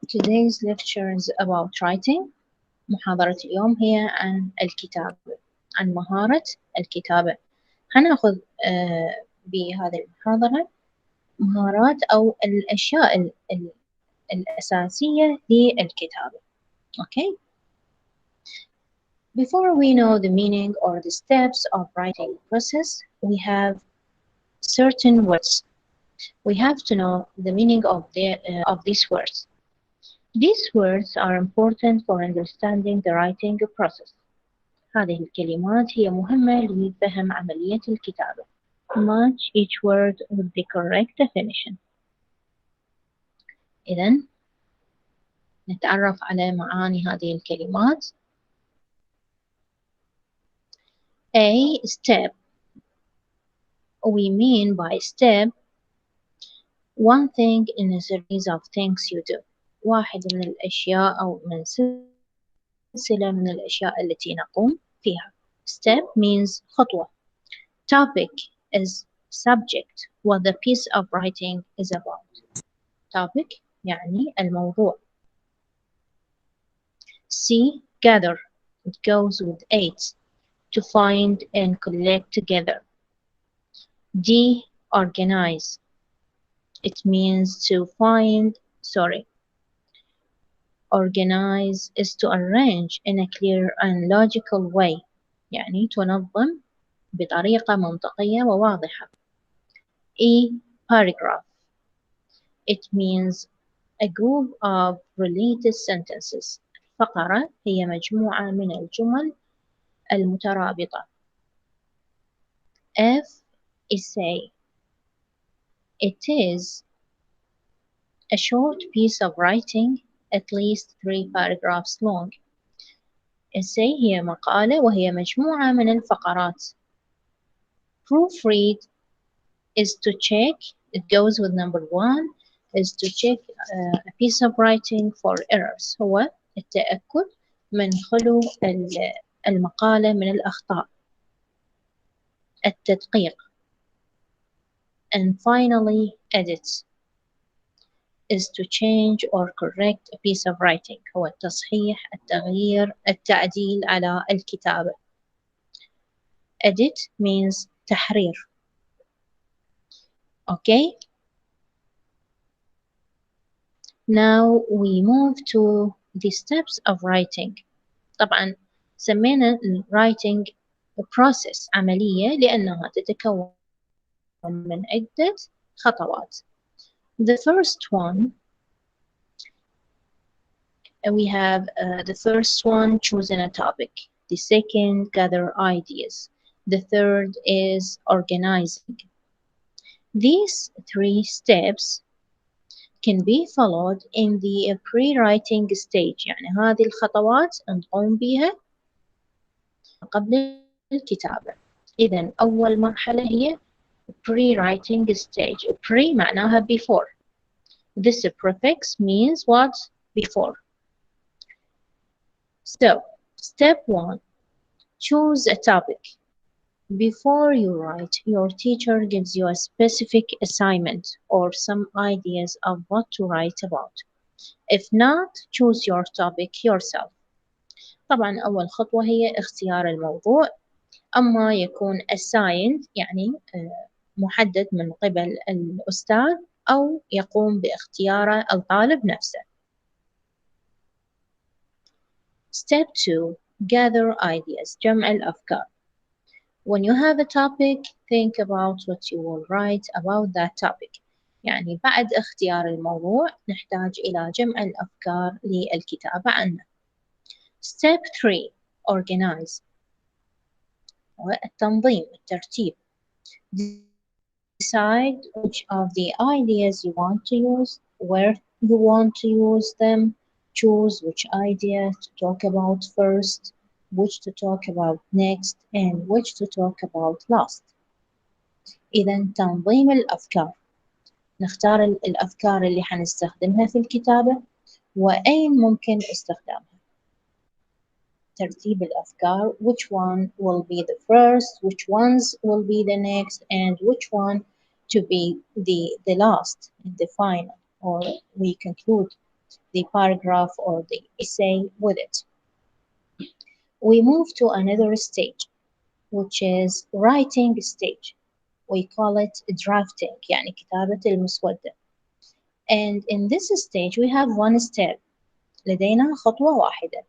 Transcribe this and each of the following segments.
Today's lecture is about writing. محاضرة اليوم هي عن الكتابة، عن مهارة الكتابة. هناخذ بهذه المحاضرة مهارات أو الأشياء الأساسية للكتابة. Okay. Before we know the meaning or the steps of writing process, we have certain words. We have to know the meaning of these words. These words are important for understanding the writing process. هذه الكلمات هي مهمة لفهم عملية الكتابة. Match each word with the correct definition. إذن نتعرف على معاني هذه الكلمات. A step. We mean by step one thing in a series of things you do. واحد من الأشياء أو من سلسلة من الأشياء التي نقوم فيها. Step means خطوة. Topic is subject, what the piece of writing is about. Topic يعني الموضوع. C. Gather. It goes with 8. To find and collect together. D. Organize. It means to find, Organize is to arrange in a clear and logical way. يعني تنظم بطريقة منطقية وواضحة. E. Paragraph. It means a group of related sentences. فقرة هي مجموعة من الجمل المترابطة. F. Essay. It is a short piece of writing at least 3 paragraphs long. Essay هي مقالة وهي مجموعة من الفقرات. Proofread is to check, it goes with number 1, is to check a piece of writing for errors. هو التأكد من خلو المقالة من الأخطاء. التدقيق. And finally, edit is to change or correct a piece of writing. هو التصحيح، التغيير، التعديل على الكتابة. Edit means تحرير. Okay. Now we move to the steps of writing. طبعا سمينا writing process عملية لأنها تتكون من عدة خطوات. The first one, we have the first one, choosing a topic. The second, gather ideas. The third is organizing. These 3 steps can be followed in the pre-writing stage. يعني هذه الخطوات نقوم بها قبل الكتابة. إذن أول مرحلة هي pre-writing stage. Pre معناها before. This prefix means what? Before. So, step 1. Choose a topic. Before you write, your teacher gives you a specific assignment or some ideas of what to write about. If not, choose your topic yourself. طبعا أول خطوة هي اختيار الموضوع. أما يكون assigned يعني محدد من قبل الأستاذ أو يقوم باختياره الطالب نفسه. Step 2. Gather ideas. جمع الأفكار. When you have a topic, think about what you will write about that topic. يعني بعد اختيار الموضوع نحتاج إلى جمع الأفكار للكتابة عنه. Step 3. Organize. التنظيم، الترتيب. Decide which of the ideas you want to use, where you want to use them, choose which idea to talk about first, which to talk about next, and which to talk about last. إذن تنظيم الأفكار. نختار الأفكار اللي حنستخدمها في الكتابة وأين ممكن استخدامها. ترتيب الأفكار, which one will be the first, which ones will be the next, and which one to be the last, the final, or we conclude the paragraph or the essay with it. We move to another stage, which is writing stage. We call it drafting, يعني كتابة المسودة. And in this stage we have one step. لدينا خطوة واحدة,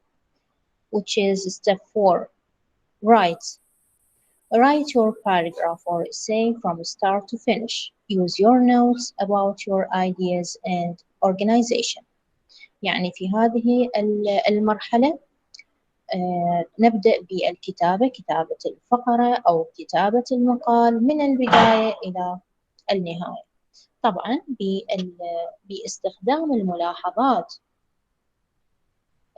which is step 4. Write. Write your paragraph or essay from start to finish. Use your notes about your ideas and organization. يعني في هذه المرحلة نبدأ بالكتابة, كتابة الفقرة أو كتابة المقال من البداية إلى النهاية. طبعا باستخدام الملاحظات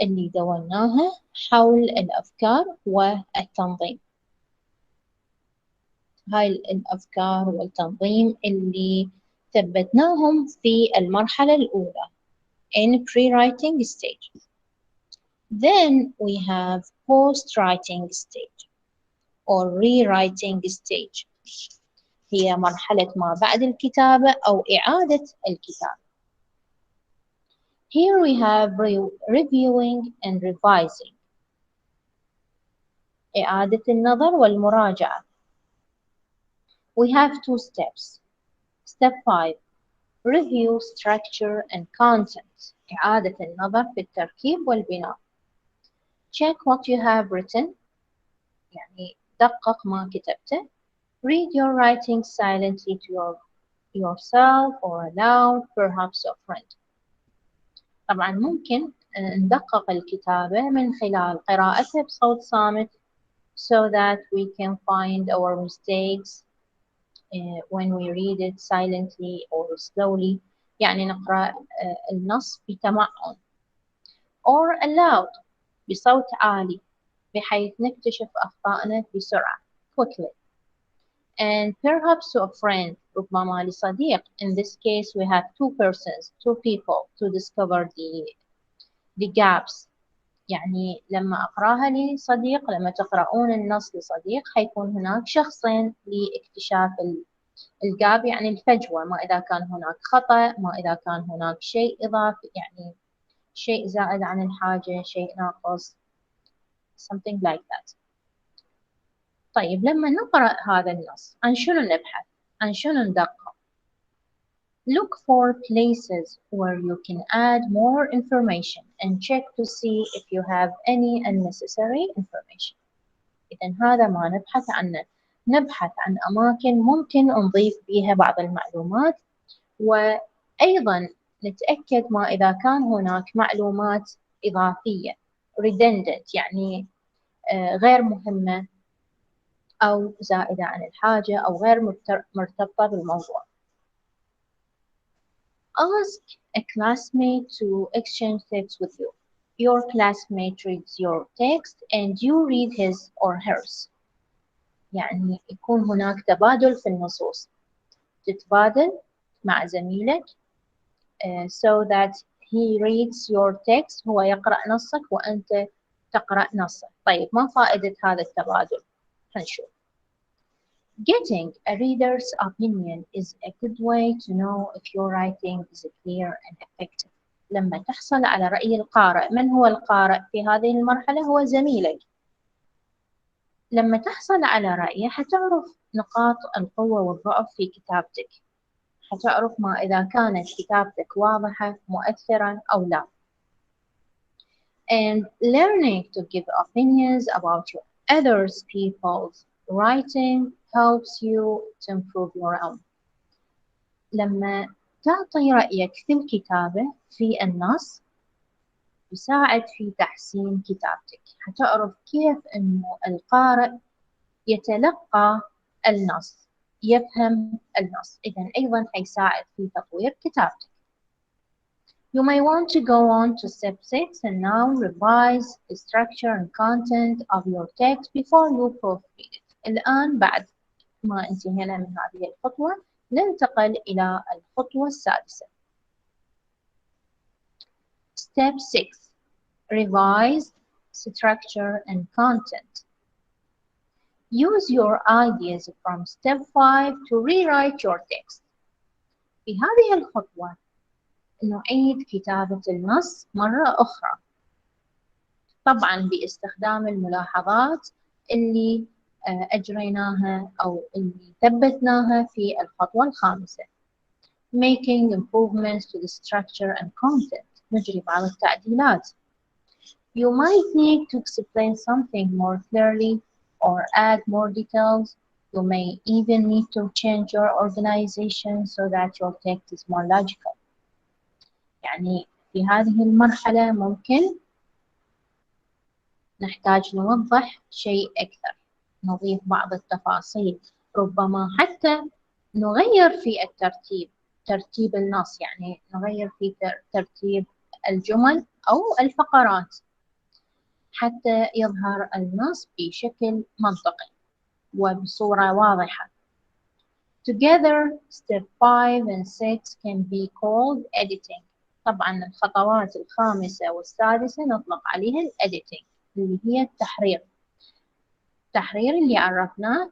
اللي دوناها حول الأفكار والتنظيم. هاي الأفكار والتنظيم اللي ثبتناهم في المرحلة الأولى in pre-writing stage. Then we have post-writing stage or rewriting stage. هي مرحلة ما بعد الكتابة أو إعادة الكتابة. Here we have reviewing and revising. إعادة النظر والمراجعة. We have 2 steps. Step 5. Review structure and content. إعادة النظر في التركيب والبناء. Check what you have written. يعني دقق ما كتبته. Read your writing silently to yourself or aloud, perhaps a friend. طبعا ممكن ندقق الكتابة من خلال قراءتها بصوت صامت so that we can find our mistakes when we read it silently or slowly. يعني نقرأ النص بتمعن. Or aloud بصوت عالي بحيث نكتشف أخطائنا بسرعة quickly. And perhaps to a friend, ربما لصديق. In this case we have 2 persons, 2 people to discover the gaps. يعني لما أقرأها لصديق, لما تقرؤون النص لصديق حيكون هناك شخصين لاكتشاف الجاب, يعني الفجوة, ما إذا كان هناك خطأ, ما إذا كان هناك شيء إضافي, يعني شيء زائد عن الحاجة, شيء ناقص, something like that. طيب لما نقرأ هذا النص عن شنو نبحث؟ عن شنو ندقق؟ Look for places where you can add more information and check to see if you have any unnecessary information. إذن هذا ما نبحث عنه. نبحث عن أماكن ممكن نضيف بها بعض المعلومات, وأيضا نتأكد ما إذا كان هناك معلومات إضافية redundant, يعني غير مهمة أو زائدة عن الحاجة أو غير مرتبطة بالموضوع. Ask a classmate to exchange text with you. Your classmate reads your text and you read his or hers. يعني يكون هناك تبادل في النصوص. تتبادل مع زميلك so that he reads your text, هو يقرأ نصك وأنت تقرأ نصه. طيب ما فائدة هذا التبادل؟ هنشوف. Getting a reader's opinion is a good way to know if your writing is clear and effective. لما تحصل على رأي القارئ. من هو القارئ في هذه المرحلة؟ هو زميلك. لما تحصل على رأيه حتعرف نقاط القوة والضعف في كتابتك. حتعرف ما إذا كانت كتابتك واضحة, مؤثرة أو لا. And learning to give opinions about others people's writing helps you to improve your own. لما تعطي رأيك في الكتابة في النص يساعد في تحسين كتابتك. حتعرف كيف إنه القارئ يتلقى النص, يفهم النص. إذن أيضا حيساعد في تطوير كتابتك. You may want to go on to step 6 and now revise the structure and content of your text before you proofread it. الآن بعد ما انتهينا من هذه الخطوة ننتقل إلى الخطوة السادسة. Step 6. Revise structure, and content. Use your ideas from step 5 to rewrite your text. في هذه الخطوة نعيد كتابة النص مرة أخرى، طبعا باستخدام الملاحظات اللي أجريناها أو اللي ثبتناها في الخطوة الخامسة. Making improvements to the structure and content. نجري بعض التعديلات. You might need to explain something more clearly or add more details. You may even need to change your organization so that your text is more logical. يعني في هذه المرحلة ممكن نحتاج نوضح شيء أكثر، نضيف بعض التفاصيل، ربما حتى نغير في ترتيب النص، يعني نغير في ترتيب الجمل أو الفقرات حتى يظهر النص بشكل منطقي وبصورة واضحة. Together, step 5 and 6 can be called editing. طبعا الخطوات الخامسة والسادسة نطلق عليها الediting اللي هي التحرير اللي عرفناه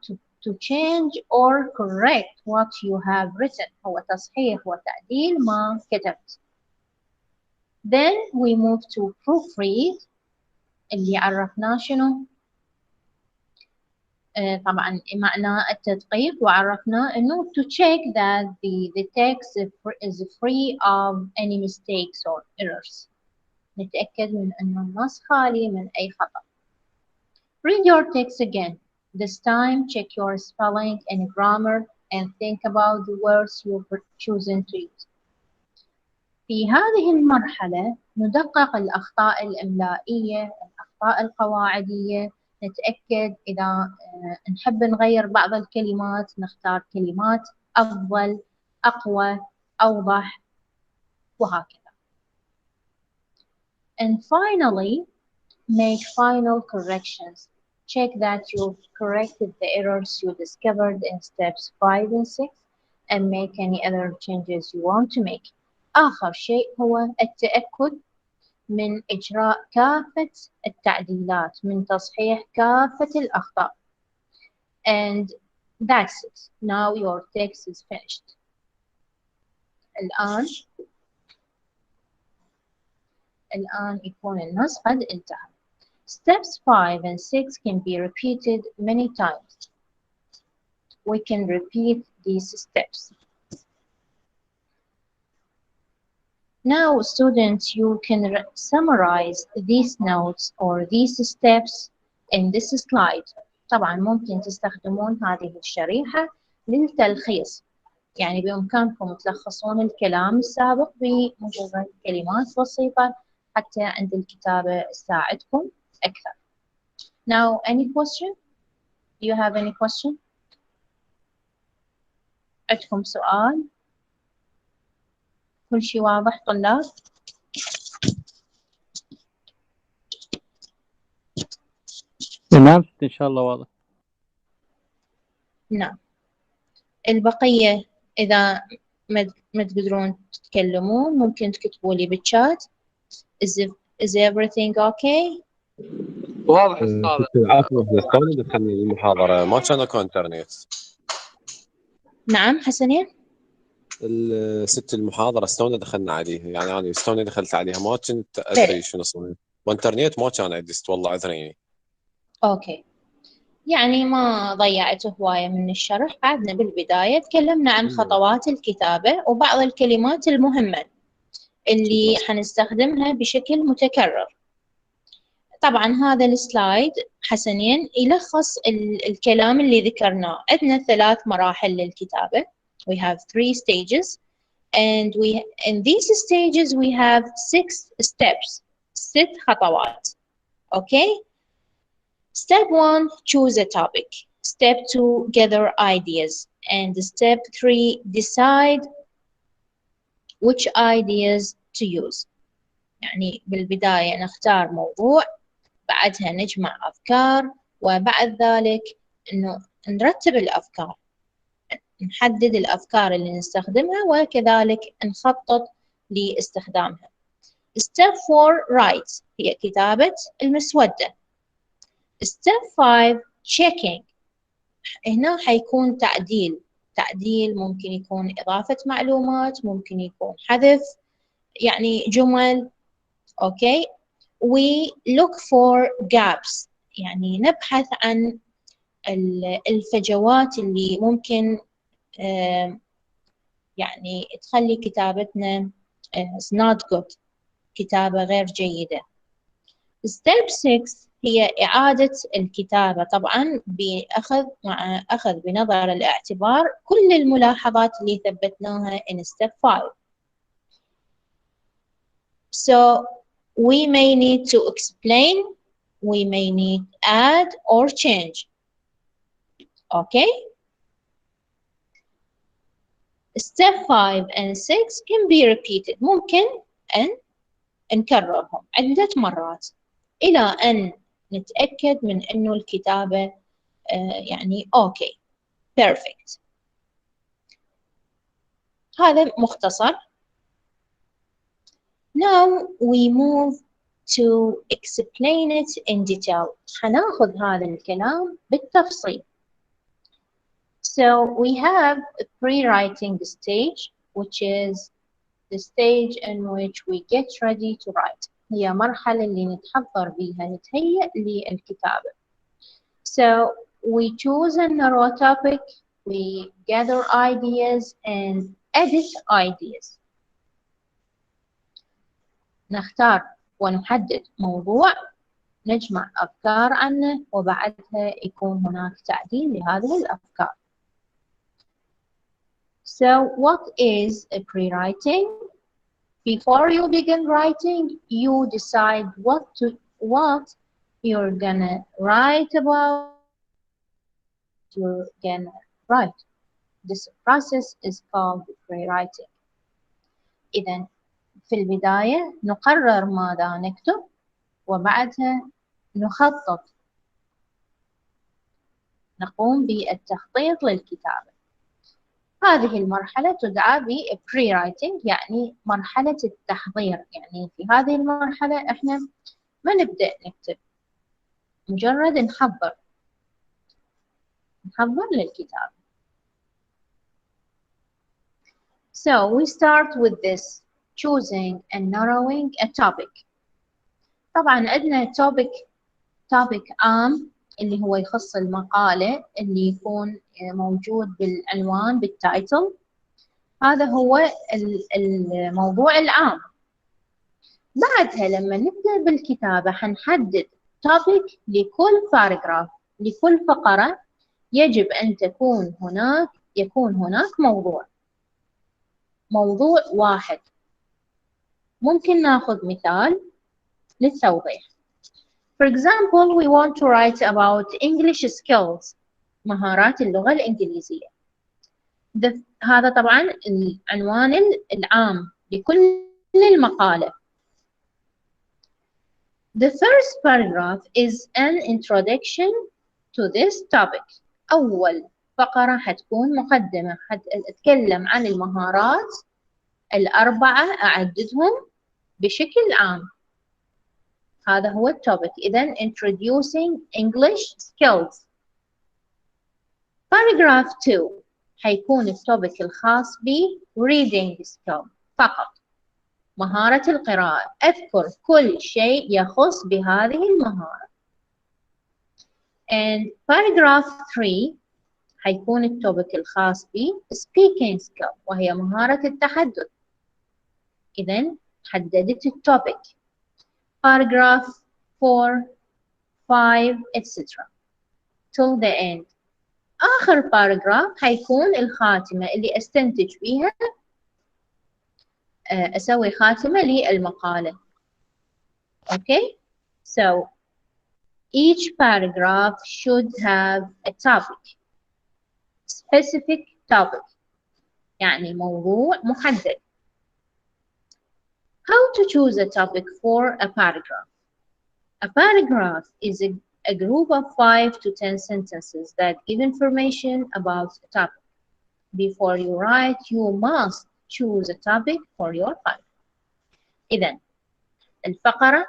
to change or correct what you have written، هو تصحيح وتعديل ما كتبت. Then we move to proofread اللي عرفناه شنو؟ طبعا معناه التدقيق، وعرفنا انه to check that the text is free of any mistakes or errors. نتأكد من انه النص خالي من اي خطأ. Read your text again. This time check your spelling and grammar and think about the words you've chosen to use. في هذه المرحلة ندقق الأخطاء الإملائية، الأخطاء القواعدية، نتأكد إذا نحب نغير بعض الكلمات نختار كلمات أفضل، أقوى، أوضح، وهكذا. And finally, make final corrections. Check that you've corrected the errors you discovered in steps 5 and 6 and make any other changes you want to make. آخر شيء هو التأكد من إجراء كافة التعديلات، من تصحيح كافة الأخطاء. And that's it. Now your text is finished. الآن يكون النص قد انتهى. Steps 5 and 6 can be repeated many times. We can repeat these steps. Now, students, you can summarize these notes or these steps in this slide. طبعا ممكن تستخدمون هذه الشريحة للتلخيص، يعني بإمكانكم تلخصون الكلام السابق بمجرد كلمات بسيطة حتى عند الكتابة تساعدكم أكثر. Now, any question? Do you have any question? عندكم سؤال؟ كل شيء واضح طلاب؟ تمام إن شاء الله واضح. نعم. البقية إذا ما تقدرون تتكلمون ممكن تكتبوا لي بالشات. Is everything okay? واضح استاذ. عفوا استاذ دخلني المحاضرة ما كان اكو انترنت. نعم حسنين. ست المحاضرة استونا دخلنا عليها، يعني انا استونا دخلت عليها ما كنت ادري شنو صار، وانترنت ما كان عندي والله عذريني. اوكي. يعني ما ضيعت هواية من الشرح، بعدنا بالبداية تكلمنا عن خطوات الكتابة وبعض الكلمات المهمة اللي حنستخدمها بشكل متكرر. طبعا هذا السلايد حسنين يلخص الكلام اللي ذكرناه. عندنا 3 مراحل للكتابة. We have 3 stages and in these stages we have 6 steps. 6 خطوات. Okay? Step 1, choose a topic. Step 2, gather ideas. And step 3, decide which ideas to use. يعني بالبداية نختار موضوع، بعدها نجمع أفكار، وبعد ذلك إنه نرتب الأفكار، نحدد الأفكار اللي نستخدمها وكذلك نخطط لاستخدامها. Step 4 write هي كتابة المسودة. Step 5 checking هنا حيكون تعديل ممكن يكون إضافة معلومات، ممكن يكون حذف يعني جمل. أوكي. we look for gaps يعني نبحث عن الفجوات اللي ممكن يعني تخلي كتابتنا not good، كتابة غير جيدة. Step 6 هي إعادة الكتابة، طبعا مع أخذ بنظر الاعتبار كل الملاحظات اللي ثبتناها in step 5. So we may need to explain, we may need add or change. Okay? Step 5 and 6 can be repeated. ممكن أن نكررهم عدة مرات إلى أن نتأكد من أنه الكتابة يعني أوكي perfect. هذا مختصر. Now we move to explain it in detail. حناخذ هذا الكلام بالتفصيل. So we have a pre-writing stage, which is the stage in which we get ready to write. هي مرحلة اللي نتحضر بيها، نتهيأ للكتابة. So we choose a narrow topic, we gather ideas and edit ideas. نختار ونحدد موضوع، نجمع أفكار عنه، وبعدها يكون هناك تعديل لهذه الأفكار. So what is a pre-writing? Before you begin writing, you decide what you're gonna write about. You're gonna write. This process is called pre-writing. إذن في البداية نقرر ماذا نكتب، وبعدها نخطط، نقوم بالتخطيط للكتابة. هذه المرحلة تدعى pre-writing، يعني مرحلة التحضير. يعني في هذه المرحلة احنا ما نبدأ نكتب، مجرد نحضر للكتابة. So we start with this, choosing and narrowing a topic. طبعا عندنا topic عام اللي هو يخص المقالة، اللي يكون موجود بالعنوان بالتايتل. هذا هو الموضوع العام. بعدها لما نبدأ بالكتابة حنحدد topic لكل paragraph، لكل فقرة يجب أن يكون هناك موضوع واحد. ممكن ناخذ مثال للتوضيح. For example, we want to write about English skills، مهارات اللغة الإنجليزية. هذا طبعا العنوان العام لكل المقالة. The first paragraph is an introduction to this topic. أول فقرة حتكون مقدمة، أتكلم عن المهارات الأربعة، أعددهم بشكل عام. هذا هو التوبيك. إذن introducing English skills. Paragraph 2 حيكون التوبيك الخاص ب reading skill فقط، مهارة القراءة. أذكر كل شيء يخص بهذه المهارة. And paragraph 3 حيكون التوبيك الخاص ب speaking skill، وهي مهارة التحدث. إذن حددت التوبيك. Paragraph 4, 5, etc. till the end. آخر باراجراف حيكون الخاتمة اللي أستنتج بيها، أسوي خاتمة للمقالة. Okay? So each paragraph should have a topic, specific topic، يعني موضوع محدد. How to choose a topic for a paragraph? A paragraph is a group of 5 to 10 sentences that give information about a topic. Before you write, you must choose a topic for your paragraph. إذن الفقرة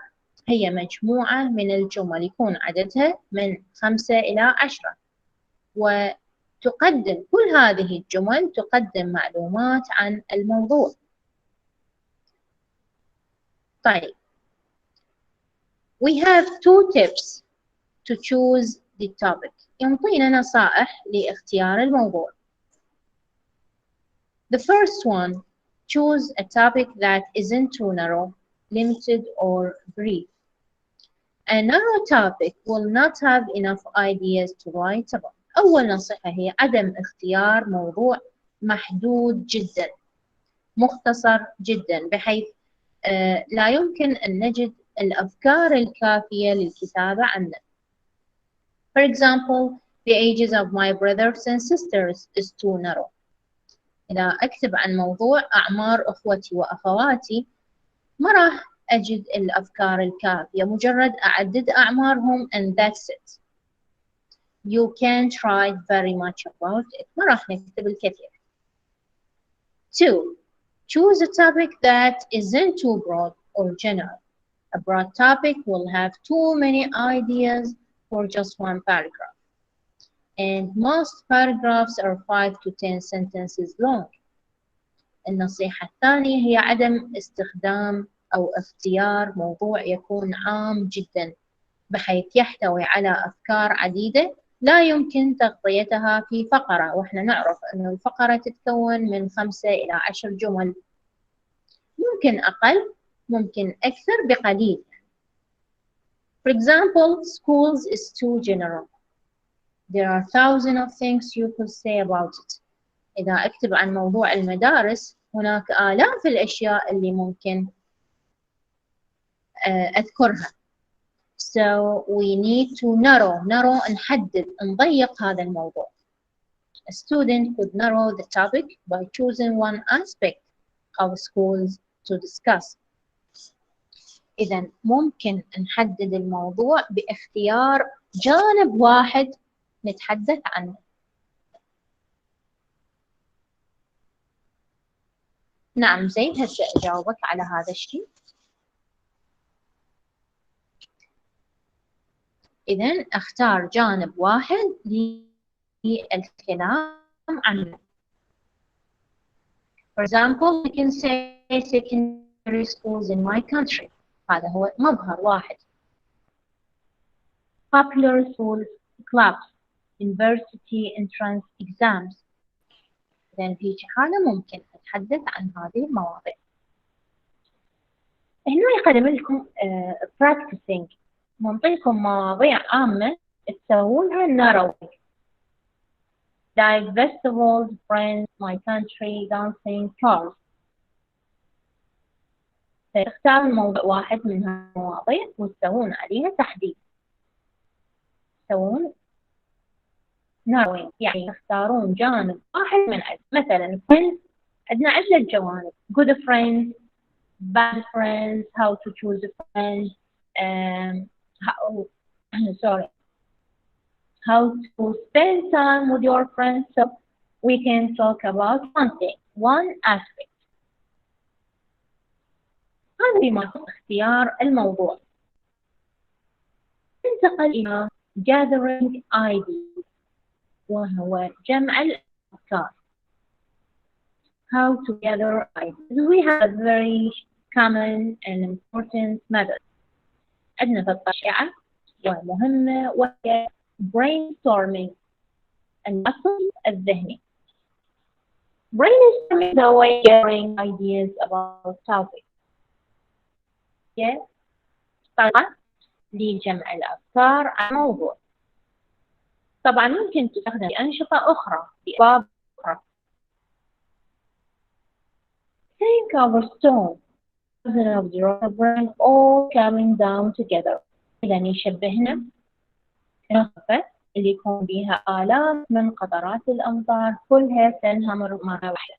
هي مجموعة من الجمل يكون عددها من 5 إلى 10، وتقدم كل هذه الجمل تقدم معلومات عن الموضوع. طيب، we have 2 tips to choose the topic. يعطينا نصائح لاختيار الموضوع. The first one, choose a topic that isn't too narrow, limited or brief. A narrow topic will not have enough ideas to write about. أول نصيحة هي عدم اختيار موضوع محدود جدا، مختصر جدا، بحيث لا يمكن أن نجد الأفكار الكافية للكتابة عنه. For example, the ages of my brothers and sisters is too narrow. إذا أكتب عن موضوع أعمار أخوتي وأخواتي ما راح أجد الأفكار الكافية، مجرد أعدد أعمارهم and that's it. You can't write very much about it. ما راح نكتب الكثير. 2. Choose a topic that isn't too broad or general. A broad topic will have too many ideas for just one paragraph. And most paragraphs are 5 to 10 sentences long. النصيحة الثانية هي عدم استخدام أو اختيار موضوع يكون عام جدا، بحيث يحتوي على أفكار عديدة لا يمكن تغطيتها في فقرة، وإحنا نعرف أن الفقرة تتكون من 5 إلى 10 جمل، ممكن أقل ممكن أكثر بقليل. For example, schools is too general. There are thousands of things you could say about it. إذا أكتب عن موضوع المدارس هناك آلاف الأشياء اللي ممكن أذكرها. So we need to narrow نحدد نضيق هذا الموضوع. A student could narrow the topic by choosing one aspect of schools to discuss. إذا ممكن نحدد الموضوع باختيار جانب واحد نتحدث عنه. نعم زين، هسه أجاوبك على هذا الشيء. إذن أختار جانب واحد للكلام عنه. For example, we can say secondary schools in my country. هذا هو مظهر واحد. Popular schools, clubs, university entrance exams. إذن في حالة ممكن أتحدث عن هذه المواضيع. هنا يقدم لكم practicing. نعطيكم مواضيع عامة تسوونها narrowing. Like festivals, friends, my country, dancing, cars. تختارون موضوع واحد من هالمواضيع وتسوون عليها تحديد. تسوون narrowing، يعني تختارون جانب واحد من عدد. مثلا friends عندنا عدة جوانب. good friends, bad friends, how to choose a friend, how to spend time with your friends. So we can talk about one thing, one aspect. هذا بمعنى اختيار الموضوع. ننتقل إلى gathering ideas، وهو جمع الأفكار. How to gather ideas. We have a very common and important method. عندنا خطة شائعة ومهمة وهي brainstorming، العصف الذهني. Brainstorming the way gathering ideas about topics. طريقة لجمع الأفكار عن موضوع. طبعا ممكن تستخدم في أنشطة أخرى، في أبواب أخرى. Think of a storm, of the rain all coming down together. إذا يشبهنا نخفة اللي يكون بها آلاف من قطرات الأمطار كلها تنهمر مرة واحدة.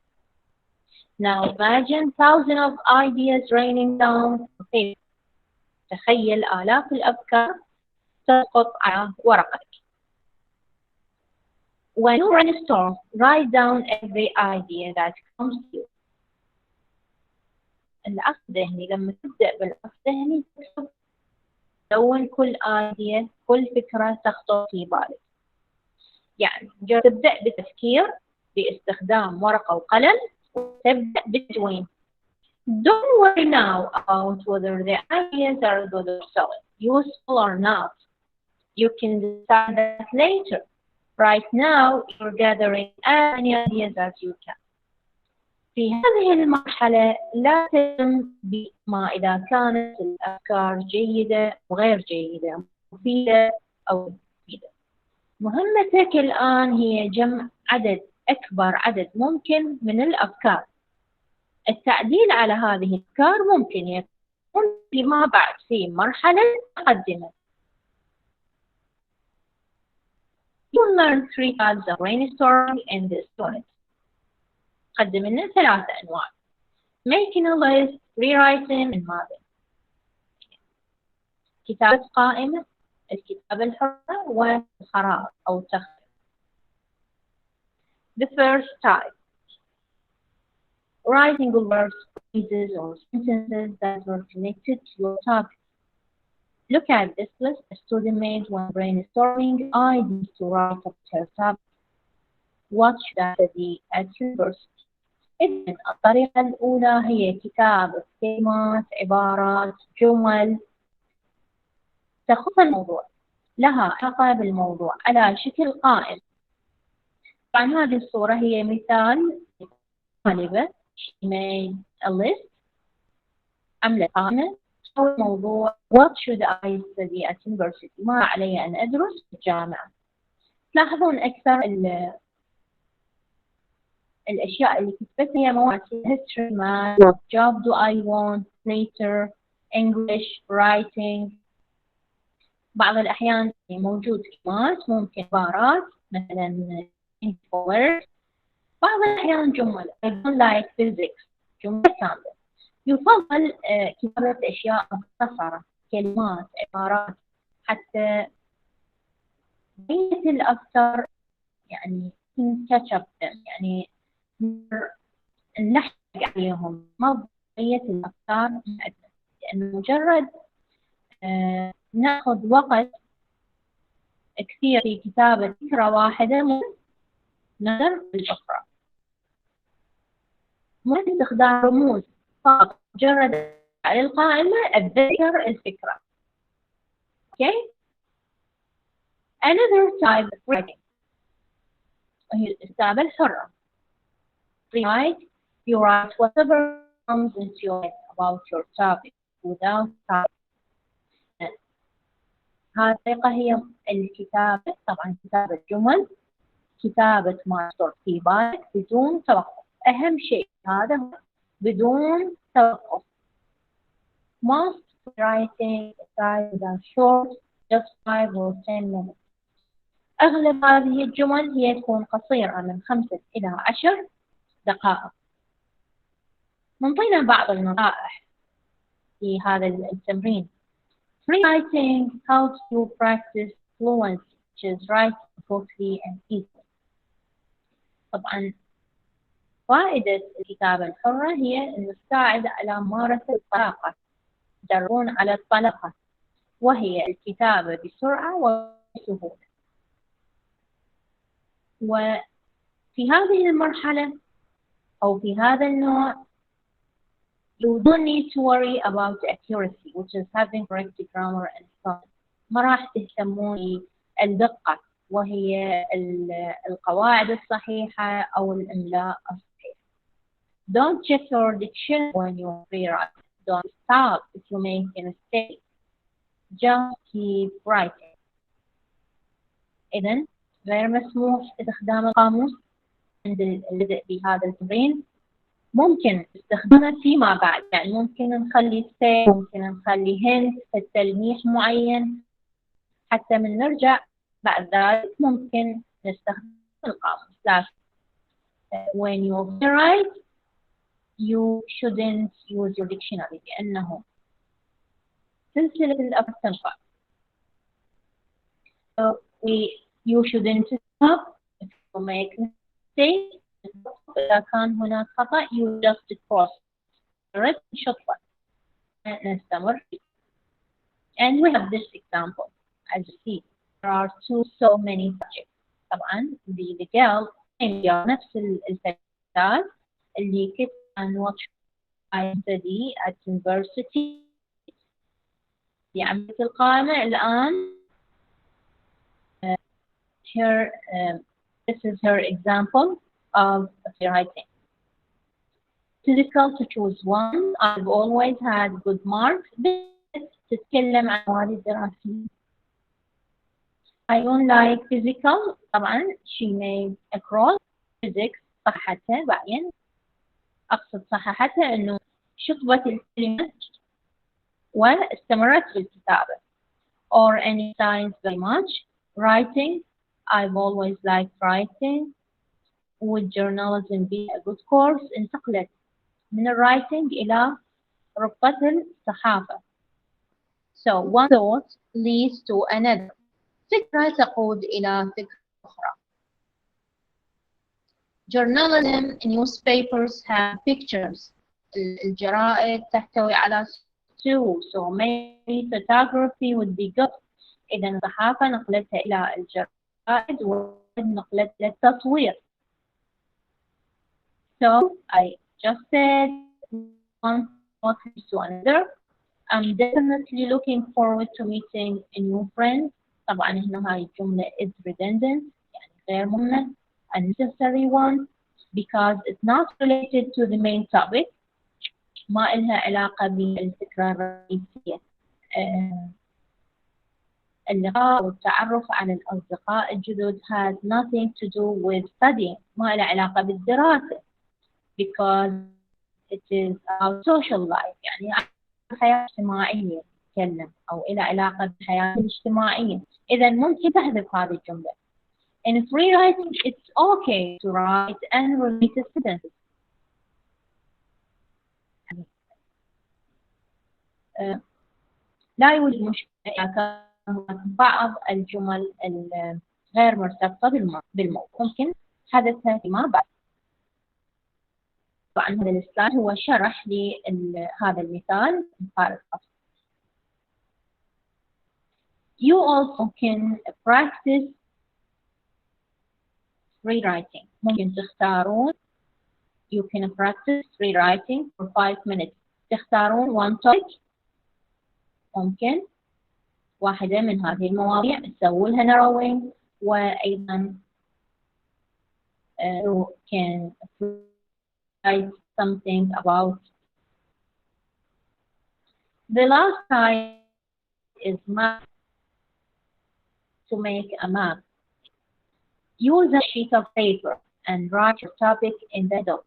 Now imagine thousands of ideas raining down. تخيل آلاف الأفكار تسقط على ورقتك. When you brainstorm, write down every idea that comes to you. العقد الذهني. لما تبدأ بالعقد الذهني تدون كل آية كل فكرة تخطر في بالك. يعني تبدأ بالتفكير باستخدام ورقة وقلم وتبدأ بالتدوين. Don't worry now about whether the ideas are good or useful or not. You can decide that later. Right now, you're gathering as many ideas as you can. في هذه المرحلة لا تهتم بما إذا كانت الأفكار جيدة وغير جيدة، مفيدة أو مفيدة. مهمتك الآن هي جمع أكبر عدد ممكن من الأفكار. التعديل على هذه الأفكار ممكن يكون فيما بعد في مرحلة مقدمة. You'll learn 3 types of brainstorming in this unit. قدم لنا 3 أنواع. Making a list, rewriting and mapping. كتابة قائمة، الكتابة الحرة والخرائط أو التخطيط. The first type. Writing words, phrases or sentences that were connected to your topic. Look at this list a student made when brainstorming ideas to write up her topic. What should I study at university? إذن الطريقة الأولى هي كتابة كلمات، عبارات، جمل تخص الموضوع، لها علاقة بالموضوع على شكل قائم. طبعا هذه الصورة هي مثال طالبة she made a list، عملت قائمة حول الموضوع what should I study at university، ما علي أن أدرس في الجامعة. تلاحظون أكثر الأشياء اللي كتبتها هي مواد history, math, what job do I want later, English, writing. بعض الأحيان موجود كلمات، ممكن عبارات مثلا words. بعض الأحيان جمل I don't like physics، جملة كاملة. يفضل كتابة أشياء مختصرة، كلمات، عبارات، حتى بقية الأفكار يعني catch up يعني نحتاج عليهم، ما بقية الأفكار معدة، لأن مجرد نأخذ وقت كثير في كتابة فكرة واحدة نظر الأخرى. مو استخدام رموز فقط، مجرد على القائمة أتذكر الفكرة. Okay. Another type of writing وهي الكتابة الحرة. You write whatever comes into your head about your topic without topic. هذه الطريقة هي الكتابة، طبعا كتابة جمل، كتابة ما يصدر في بالك بدون توقف. أهم شيء هذا هو بدون توقف. Most writing is short, just 5 or 10 minutes. أغلب هذه الجمل هي تكون قصيرة من 5 إلى 10 دقائق. نعطينا بعض النصائح في هذا التمرين. Writing, how to practice fluency, which is writing quickly and easily. طبعا فائدة الكتابة الحرة هي أن تساعد على ممارسة الطلاقة، تدربون على الطلاقة، وهي الكتابة بسرعة وبسهولة. وفي هذه المرحلة أو في هذا النوع you don't need to worry about accuracy, which is having correct grammar and spelling. ما راح تهتمون بالدقة وهي القواعد الصحيحة أو الإملاء الصحيح. Don't check your dictionary when you rewrite. Don't stop if you make a mistake. Just keep writing. إذن غير مسموح استخدام القاموس عند البدء بهذا التمرين. ممكن استخدامه فيما بعد، يعني ممكن نخلي stay، ممكن نخلي hint في التلميح معين، حتى من نرجع بعد ذلك ممكن نستخدم القاموس. لكن when you write you shouldn't use your dictionary لأنه سلسلة الأفكار تنفع. So you shouldn't stop if you make mistake. إذا كان هناك خطأ you just cross. written شطبة نستمر. And we have this example as you see there are so many subjects. طبعا the girl نفس الفتاة اللي كتبت what I study at university في عملية القائمة الآن. Here this is her example of writing. It's difficult to choose one. I've always had good marks. تتكلم عن مواد الدراسية. I don't like physical. طبعا she made a cross. physics صحتها بعدين أقصد صححتها إنه شطبت الكلمة واستمرت في الكتابة. Or any science very much. Writing. I've always liked writing. Would journalism be a good course? انتقلت من الwriting إلى ربطة الصحافة. So one thought leads to another. فكرة تقود إلى فكرة أخرى. Journalism newspapers have pictures. الجرائد تحتوي على صور. So maybe photography would be good. إذا الصحافة نقلتها إلى الجرائد ونقلتها إلى التصوير. So I just said one thought leads to another. I'm definitely looking forward to meeting a new friend. طبعا هنا هاي الجملة is redundant يعني غير مهمة unnecessary one because it's not related to the main topic. ما إلها علاقة بالفكرة الرئيسية. اللقاء والتعرف على الأصدقاء الجدد has nothing to do with studying. ما إلها علاقة بالدراسة because it is about social life يعني الحياة الاجتماعية تتكلم أو إلى علاقة بالحياة الاجتماعية. إذا ممكن تحذف هذه الجملة. In free writing, it's okay to write unrelated sentences. لا يوجد مشكلة إذا كانت بعض الجمل الغير مرتبطة بالموضوع ممكن حذفها فيما بعد. طبعا هذا السلايد هو شرح لهذا المثال الفارق. You also can practice rewriting. ممكن تختارون you can practice rewriting for 5 minutes. تختارون one topic ممكن واحدة من هذه المواضيع تسووا لها narrowing وأيضا you can write something about. The last type is map. To make a map, use a sheet of paper and write your topic in the middle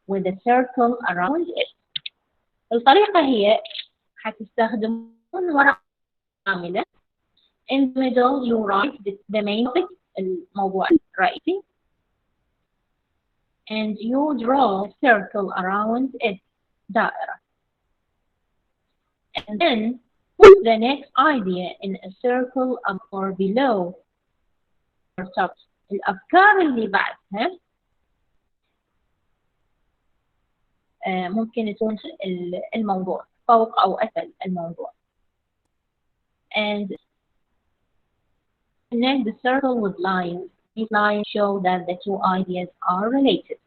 with a circle around it. الطريقة هي حتستخدمون ورقة كاملة. In the middle you write the main topic الموضوع الرئيسي and you draw a circle around it دائرة. And then put the next idea in a circle up or below or top. الأفكار اللي بعدها ممكن يكون الموضوع فوق أو أسفل الموضوع. And connect the circle with lines. These lines show that the two ideas are related.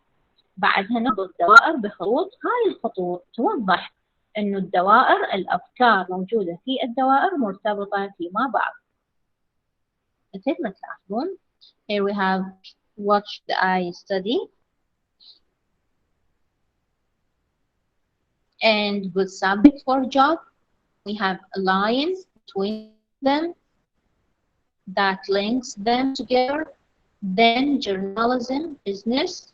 بعدها نربط دوائر بخطوط. هاي الخطوط توضح إنه الدوائر الأفكار موجودة في الدوائر مرتبطة فيما بعض. مثل تلاحظون here we have watch the I study and good subject for job. We have a line between them that links them together. Then journalism, business.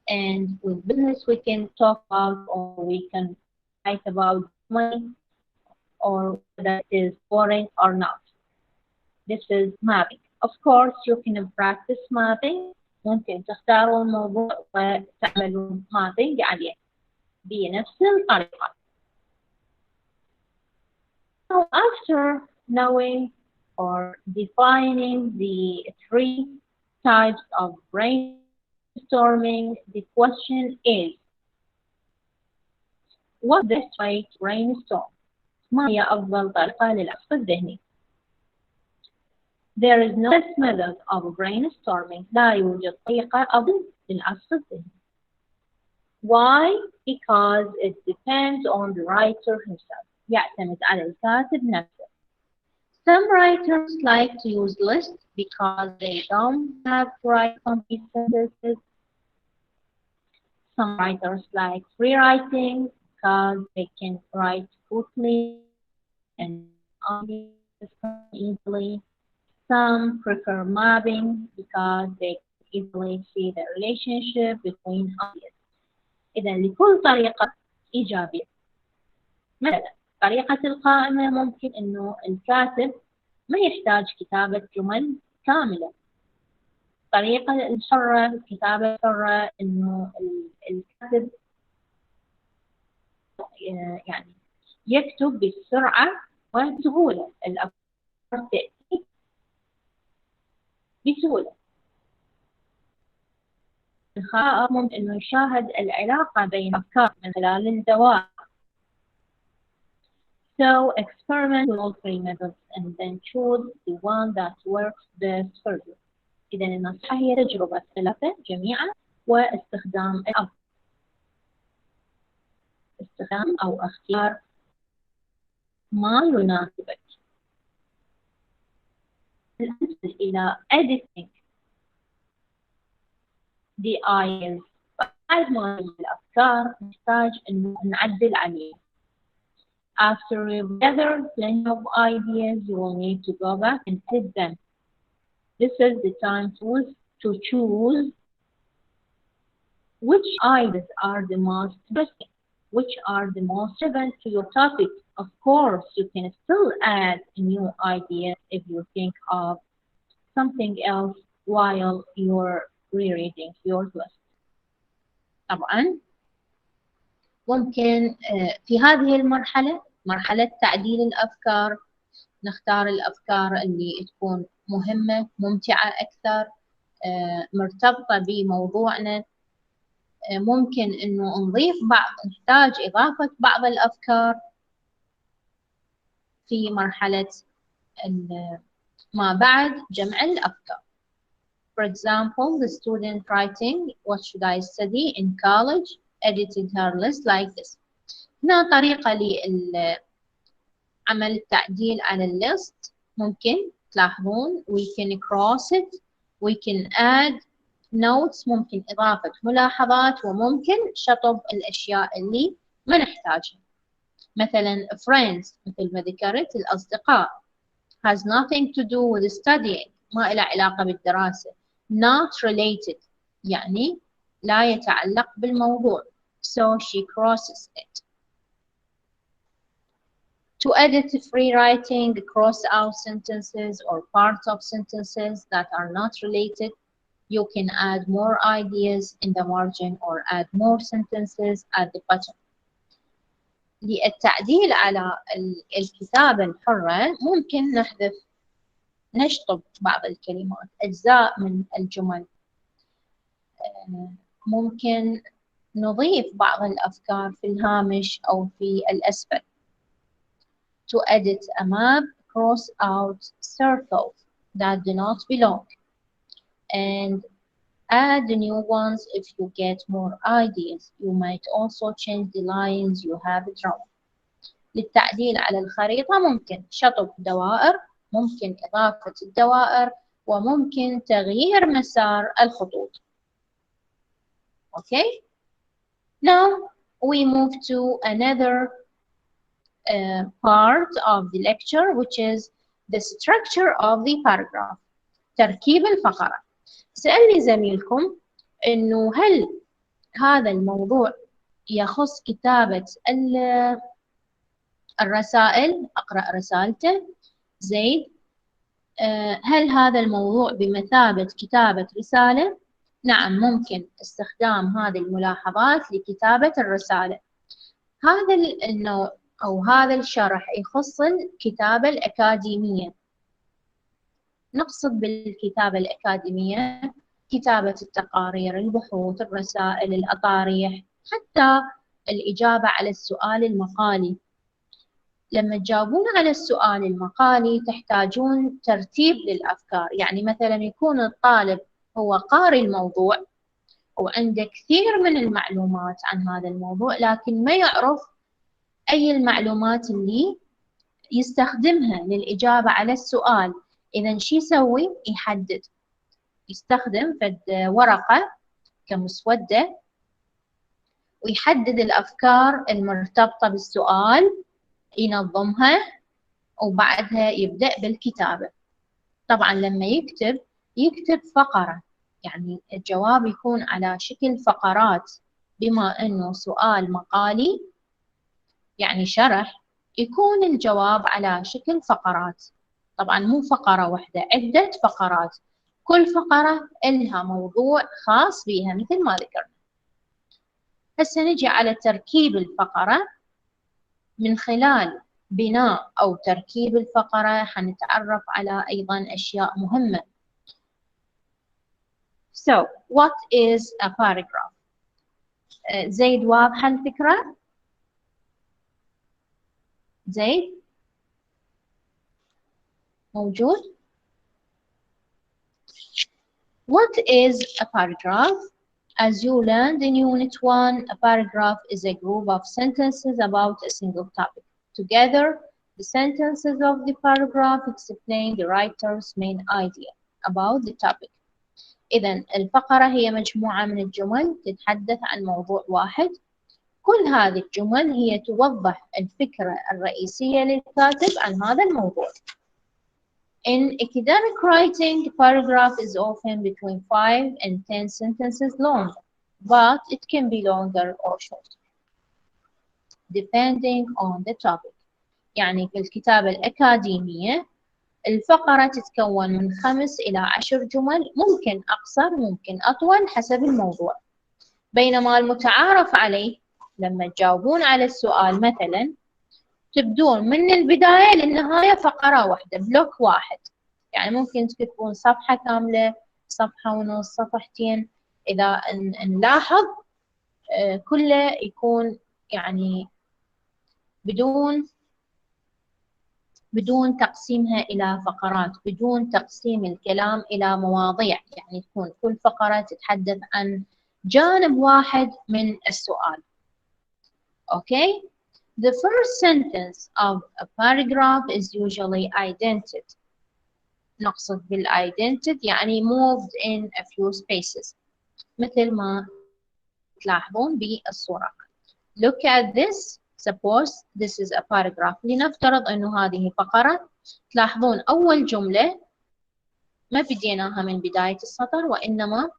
And with business, we can talk about or we can write about money or whether it is boring or not. This is mapping. Of course, you can practice mapping. ممكن تختاروا الموضوع وتعملوا mapping عليه بنفس الطريقة. So after knowing or defining the 3 types of brainstorming brainstorming, the question is, what's the best way to brainstorm? ما هي أفضل طريقة للعصف الذهني؟ There is no best method of brainstorming. لا يوجد طريقة أفضل للعصف الذهني. Why? Because it depends on the writer himself. يعتمد على الكاتب نفسه. Some writers like to use lists because they don't have to write complete sentences. Some writers like free writing because they can write quickly and easily. Some prefer mapping because they can easily see the relationship between ideas. إذا لكل طريقة إيجابية. مثلا طريقة القائمة ممكن إنه الكاتب ما يحتاج كتابة جمل كاملة. طريقة الحرة كتابة حرة إنه الكاتب يعني يكتب بسرعة وبسهولة. الأفكار تأتي بسهولة. الخائر ممكن إنه يشاهد العلاقة بين الأفكار من خلال الدوائر. So experiment with all three methods and then choose the one that works best for you. إذا النصيحة هي تجربة الثلاثة جميعا واستخدام الأفضل. استخدام أو اختيار ما يناسبك. الأمثلة إلى editing the ideas. بعد ما نجمع الأفكار نحتاج إنه نعدل عليها. After you've gathered plenty of ideas, you will need to go back and edit them. This is the time to choose which ideas are the most interesting, which are the most relevant to your topic. Of course, you can still add new ideas if you think of something else while you're rereading your list. طبعا ممكن في هذه المرحلة مرحلة تعديل الأفكار نختار الأفكار اللي تكون مهمة ممتعة أكثر مرتبطة بموضوعنا. ممكن إنه نضيف نحتاج إضافة بعض الأفكار في مرحلة ما بعد جمع الأفكار. For example, the student writing what should I study in college edited her list like this. هنا طريقة لعمل التعديل على الليست. ممكن تلاحظون we can cross it, we can add notes، ممكن إضافة ملاحظات وممكن شطب الأشياء اللي ما نحتاجها. مثلا friends مثل ما ذكرت الأصدقاء has nothing to do with studying ما إله علاقة بالدراسة. Not related يعني لا يتعلق بالموضوع. So she crosses it. To edit free writing, cross out sentences or parts of sentences that are not related. You can add more ideas in the margin or add more sentences at the bottom. للتعديل على الكتابة الحرة ممكن نشطب بعض الكلمات أجزاء من الجمل. ممكن نضيف بعض الأفكار في الهامش أو في الأسفل. To edit a map, cross out circles that do not belong and add new ones if you get more ideas. You might also change the lines you have drawn. للتعديل على الخريطة ممكن شطب دوائر، ممكن إضافة الدوائر، وممكن تغيير مسار الخطوط. Okay? Now we move to another part of the lecture, which is the structure of the paragraph. تركيب الفقرة. سألني زميلكم إنه هل هذا الموضوع يخص كتابة الرسائل؟ أقرأ رسالته زيد. هل هذا الموضوع بمثابة كتابة رسالة؟ نعم، ممكن استخدام هذه الملاحظات لكتابة الرسالة. هذا النوع أو هذا الشرح يخص الكتابة الأكاديمية. نقصد بالكتابة الأكاديمية كتابة التقارير، البحوث، الرسائل، الأطاريح، حتى الإجابة على السؤال المقالي. لما تجاوبون على السؤال المقالي تحتاجون ترتيب للأفكار، يعني مثلا يكون الطالب هو قارئ الموضوع وعنده كثير من المعلومات عن هذا الموضوع، لكن ما يعرف أي المعلومات اللي يستخدمها للإجابة على السؤال. إذا شو يسوي؟ يحدد، يستخدم ورقة كمسودة ويحدد الأفكار المرتبطة بالسؤال، ينظمها وبعدها يبدأ بالكتابة. طبعا لما يكتب فقرة، يعني الجواب يكون على شكل فقرات، بما أنه سؤال مقالي يعني شرح، يكون الجواب على شكل فقرات. طبعا مو فقرة واحدة، عدة فقرات، كل فقرة لها موضوع خاص بها مثل ما ذكرنا. هسه نجي على تركيب الفقرة. من خلال بناء أو تركيب الفقرة حنتعرف على أيضا أشياء مهمة. So, what is a paragraph? زيد واضحة الفكرة؟ زيد؟ موجود؟ What is a paragraph? As you learned in Unit 1, a paragraph is a group of sentences about a single topic. Together, the sentences of the paragraph explain the writer's main idea about the topic. إذن الفقرة هي مجموعة من الجمل تتحدث عن موضوع واحد. كل هذه الجمل هي توضح الفكرة الرئيسية للكاتب عن هذا الموضوع. In academic writing, a paragraph is often between 5 and 10 sentences long, but it can be longer or shorter, depending on the topic. يعني في الكتابة الأكاديمية الفقرة تتكون من 5 إلى 10 جمل، ممكن أقصر ممكن أطول حسب الموضوع. بينما المتعارف عليه لما تجاوبون على السؤال مثلا تبدون من البداية للنهاية فقرة واحدة، بلوك واحد، يعني ممكن تكتبون صفحة كاملة، صفحة ونص، صفحتين. إذا نلاحظ كله يكون يعني بدون تقسيمها إلى فقرات، بدون تقسيم الكلام إلى مواضيع، يعني تكون كل فقرة تتحدث عن جانب واحد من السؤال. Okay? The first sentence of a paragraph is usually indented. نقصد بالindented يعني moved in a few spaces، مثل ما تلاحظون بالصورة. Look at this. Suppose this is a paragraph. لنفترض أنه هذه فقرة. تلاحظون أول جملة ما بديناها من بداية السطر، وإنما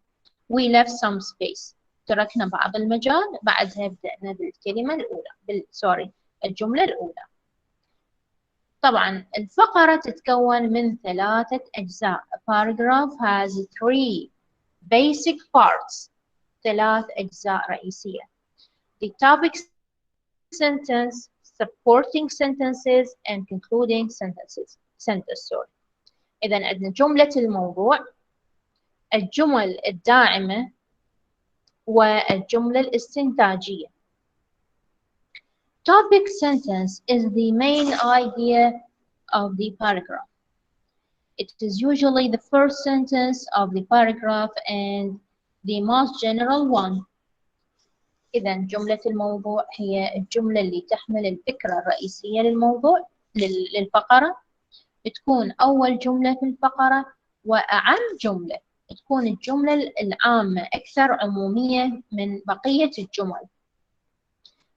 we left some space. تركنا بعض المجال، بعدها بدأنا بالكلمة الأولى، الجملة الأولى. طبعا الفقرة تتكون من 3 أجزاء. A paragraph has 3 basic parts. 3 أجزاء رئيسية. The topic sentence, supporting sentences, and concluding sentences. إذا عندنا جملة الموضوع، الجمل الداعمة، والجملة الاستنتاجية. Topic sentence is the main idea of the paragraph. It is usually the first sentence of the paragraph and the most general one. إذا جملة الموضوع هي الجملة اللي تحمل الفكرة الرئيسية للفقرة، تكون أول جملة في الفقرة، وأعم جملة تكون الجملة العامة أكثر عمومية من بقية الجمل.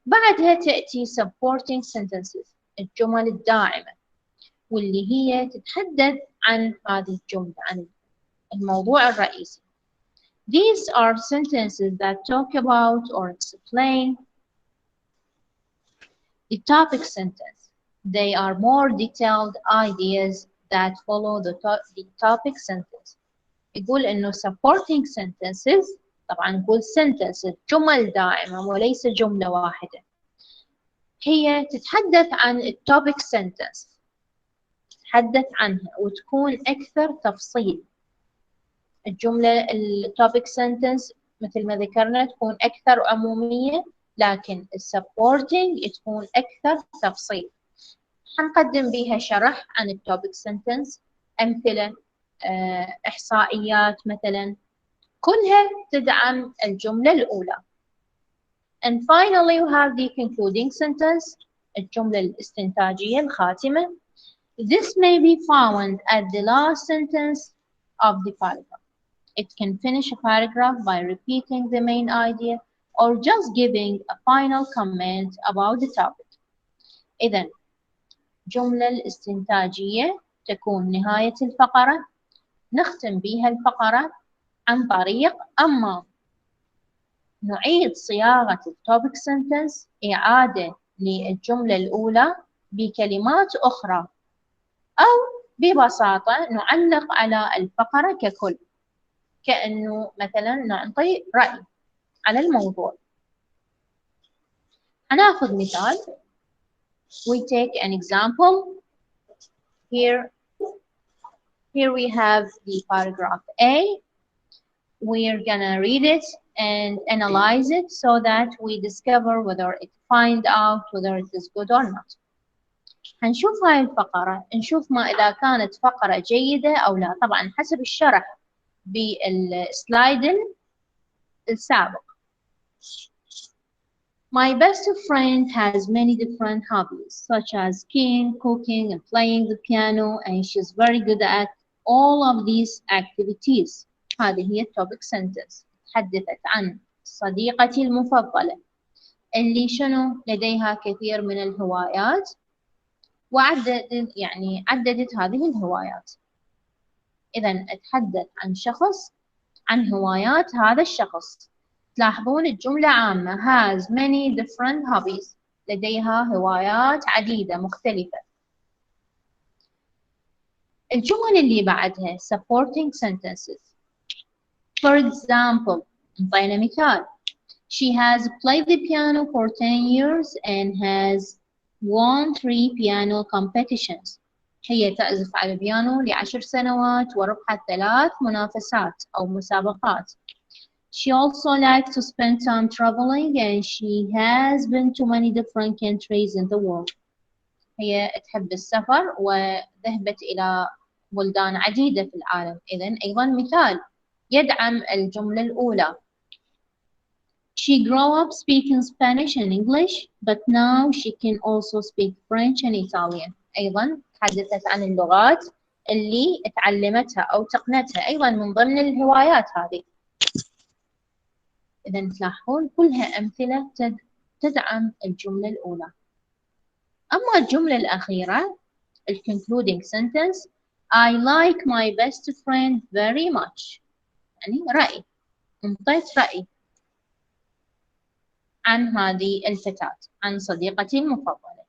بعدها تأتي supporting sentences، الجمل الداعمة، واللي هي تتحدث عن هذه الجملة، عن الموضوع الرئيسي. These are sentences that talk about or explain the topic sentence. They are more detailed ideas that follow the topic sentence. يقول إنه supporting sentences، طبعا نقول sentences جمل دائمة وليس جملة واحدة، هي تتحدث عن التوبيك sentence، تتحدث عنها وتكون أكثر تفصيل. الجملة التوبيك سنتنس مثل ما ذكرنا تكون أكثر عمومية، لكن السبورتنج تكون أكثر تفصيل. حنقدم بها شرح عن التوبيك سنتنس، أمثلة، إحصائيات مثلا، كلها تدعم الجملة الأولى. And finally we have the concluding sentence، الجملة الاستنتاجية الخاتمة. This may be found at the last sentence of the paragraph. It can finish a paragraph by repeating the main idea or just giving a final comment about the topic. إذن الجملة الاستنتاجية تكون نهاية الفقرة، نختم بها الفقرة عن طريق أما نعيد صياغة التوبيك سنتنس، إعادة للجملة الأولى بكلمات أخرى، أو ببساطة نعلق على الفقرة ككل، كأنه مثلا نعطي رأي على الموضوع. هناخذ مثال. We take an example. Here we have the paragraph A. We're gonna read it and analyze it so that we discover find out whether it is good or not. هنشوف هاي الفقرة، نشوف ما إذا كانت فقرة جيدة أو لا، طبعا حسب الشرح بالسلايد السابق. My best friend has many different hobbies, such as skiing, cooking, and playing the piano, and she's very good at all of these activities. هذه هي التوبيك سنتنس، تحدثت عن صديقتي المفضلة اللي شنو لديها كثير من الهوايات، عددت هذه الهوايات. إذا أتحدث عن شخص، عن هوايات هذا الشخص. تلاحظون الجملة عامة، has many different hobbies، لديها هوايات عديدة مختلفة. الجمل اللي بعدها supporting sentences. For example، نعطينا مثال. She has played the piano for 10 years and has won 3 piano competitions. هي تعزف على البيانو ل10 سنوات وربحت 3 منافسات أو مسابقات. She also likes to spend time traveling and she has been to many different countries in the world. هي تحب السفر وذهبت إلى بلدان عديدة في العالم. إذن أيضا مثال يدعم الجملة الأولى. She grew up speaking Spanish and English, but now she can also speak French and Italian. أيضا تحدثت عن اللغات اللي تعلمتها أو تقنتها، أيضا من ضمن الهوايات هذه. إذا تلاحظون كلها أمثلة تدعم الجملة الأولى. أما الجملة الأخيرة concluding sentence، I like my best friend very much، يعني رأي، انطيت رأي عن هذه الفتاة، عن صديقتي المفضلة.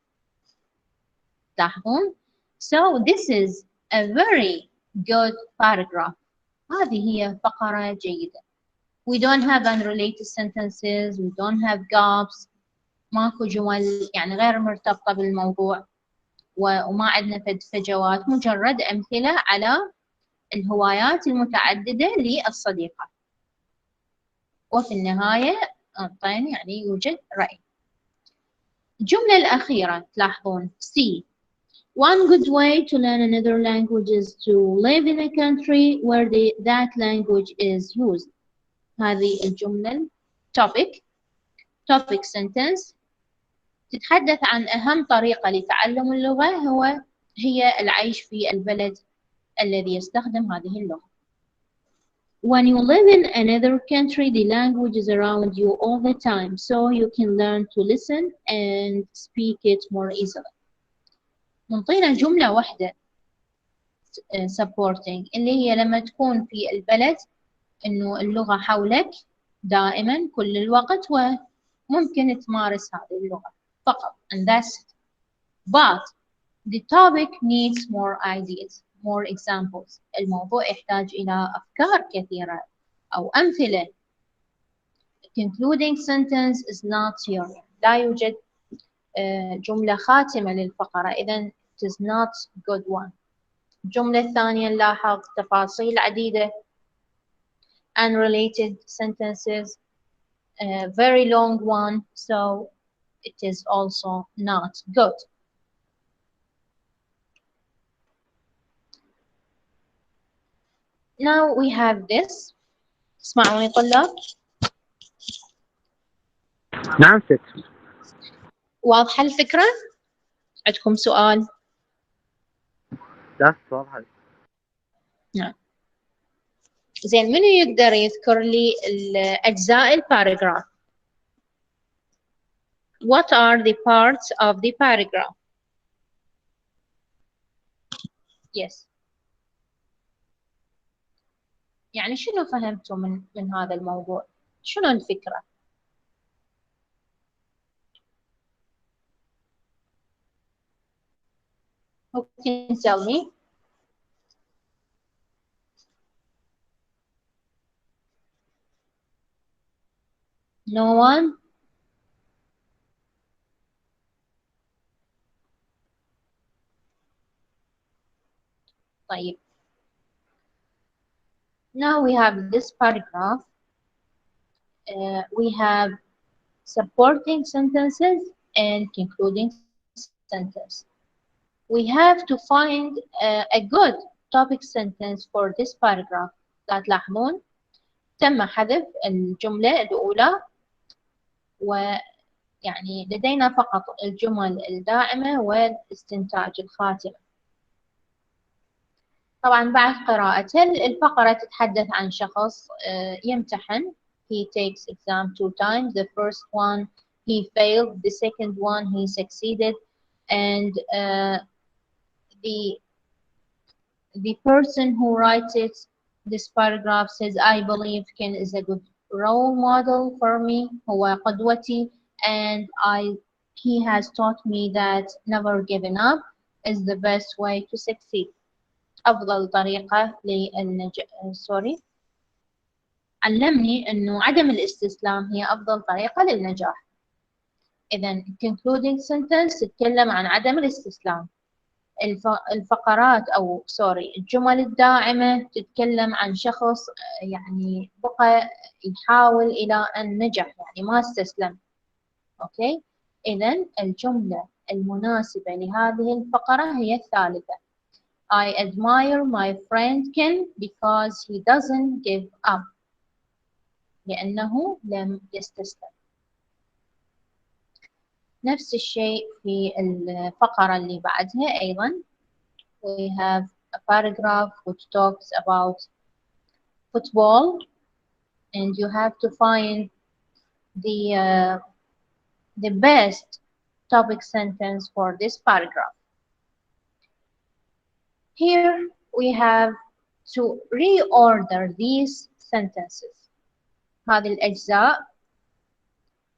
تلاحظون؟ So this is a very good paragraph. هذه هي فقرة جيدة. We don't have unrelated sentences, we don't have gaps، ماكو جمل يعني غير مرتبطة بالموضوع، وما عندنا فجوات، مجرد أمثلة على الهوايات المتعددة للصديقة. وفي النهاية يعني يوجد رأي. الجملة الأخيرة تلاحظون C. One good way to learn another language is to live in a country where that language is used. هذه الجملة topic sentence تتحدث عن أهم طريقة لتعلم اللغة هي العيش في البلد الذي يستخدم هذه اللغة. When you live in another country, the language is around you all the time, so you can learn to listen and speak it more easily. نعطينا جملة واحدة supporting اللي هي لما تكون في البلد إنه اللغة حولك دائما كل الوقت وممكن تمارس هذه اللغة فقط. And that's it. But the topic needs more ideas, more examples. الموضوع يحتاج إلى أفكار كثيرة أو أمثلة. Concluding sentence is not here. لا يوجد جملة خاتمة للفقرة، إذن it is not good one. الجملة الثانية نلاحظ تفاصيل عديدة unrelated sentences, a very long one, so it is also not good. Now we have this. اسمعوني طلاب. نعم ست. واضحة الفكرة؟ عندكم سؤال؟ لا واضحة. نعم. زين، منو يقدر يذكر لي الأجزاء الباراجراف؟ What are the parts of the paragraph? Yes. يعني شنو فهمتوا من هذا الموضوع؟ شنو الفكرة؟ Who can tell me? No one? طيب. Now we have this paragraph. We have supporting sentences and concluding sentence. We have to find a good topic sentence for this paragraph. لا تلاحظون تم حذف الجملة الأولى ويعني لدينا فقط الجمل الدائمة والاستنتاج الخاتمة. طبعا بعد قراءته الفقرة تتحدث عن شخص يمتحن. He takes exam 2 times. The first one he failed. The second one he succeeded. And the person who writes this paragraph says, I believe Ken is a good role model for me. هو قدوتي, and he has taught me that never giving up is the best way to succeed. أفضل طريقة علمني إنه عدم الاستسلام هي أفضل طريقة للنجاح. إذا concluding sentence تتكلم عن عدم الاستسلام. الفقرات أو الجمل الداعمة تتكلم عن شخص يعني بقى يحاول إلى أن نجح، يعني ما استسلم. أوكي، إذا الجملة المناسبة لهذه الفقرة هي الثالثة. I admire my friend Ken because he doesn't give up. لأنه لم يستسلم. نفس الشيء في الفقرة اللي بعدها أيضا. We have a paragraph which talks about football, and you have to find the best topic sentence for this paragraph. Here we have to reorder these sentences. هذه الأجزاء.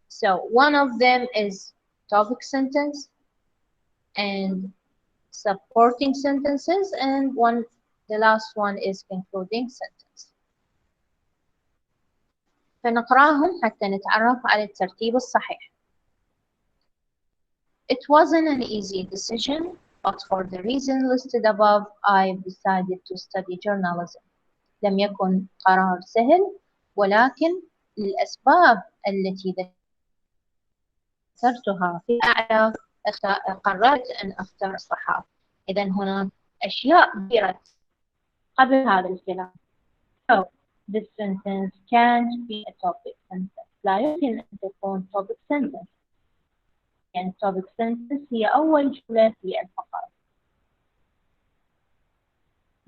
So one of them is topic sentence and supporting sentences, and the last one is concluding sentence. فنقرأهم حتى نتعرف على الترتيب الصحيح. It wasn't an easy decision, but for the reason listed above, I decided to study journalism. لم يكن قرار سهل، ولكن للأسباب التي ذكرتها في الأعلى قررت أن أختار الصحافة. إذا هناك أشياء كثيرة قبل هذا الكلام. So this sentence can't be a topic sentence. لا يمكن أن تكون topic sentence. يعني topic sentence هي أول جملة في الفقرة.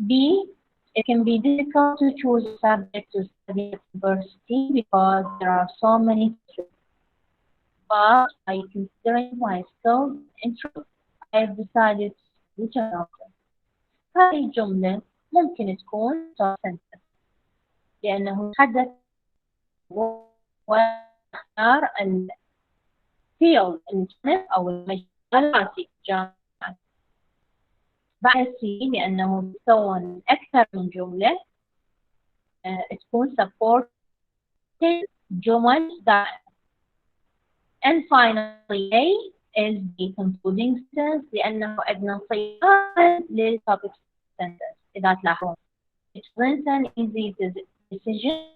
B. It can be difficult to choose a subject to study at university because there are so many subjects. But by considering my skills and interests, I have decided to study journalism. هذه الجملة ممكن تكون topic sentence لأنه يتحدث واختار الفيلد الجانب أو المجال في الجامعة. بعد سي لأنه تكون أكثر من جملة تكون supported جمل دائمة. And finally A is the concluding sentence لأنه عندنا صيغة للtopic sentence. إذا تلاحظون it wasn't an easy decision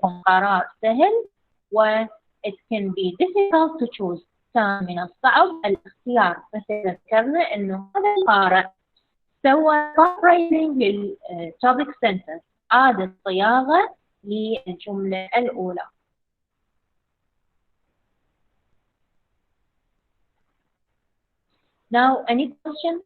قرار سهل و it can be difficult to choose. كان من الصعب الاختيار. مثل ذكرنا إنه هذا القارئ سوى writing للtopic sentence، عاد الصياغة للجملة الأولى. Now, any question?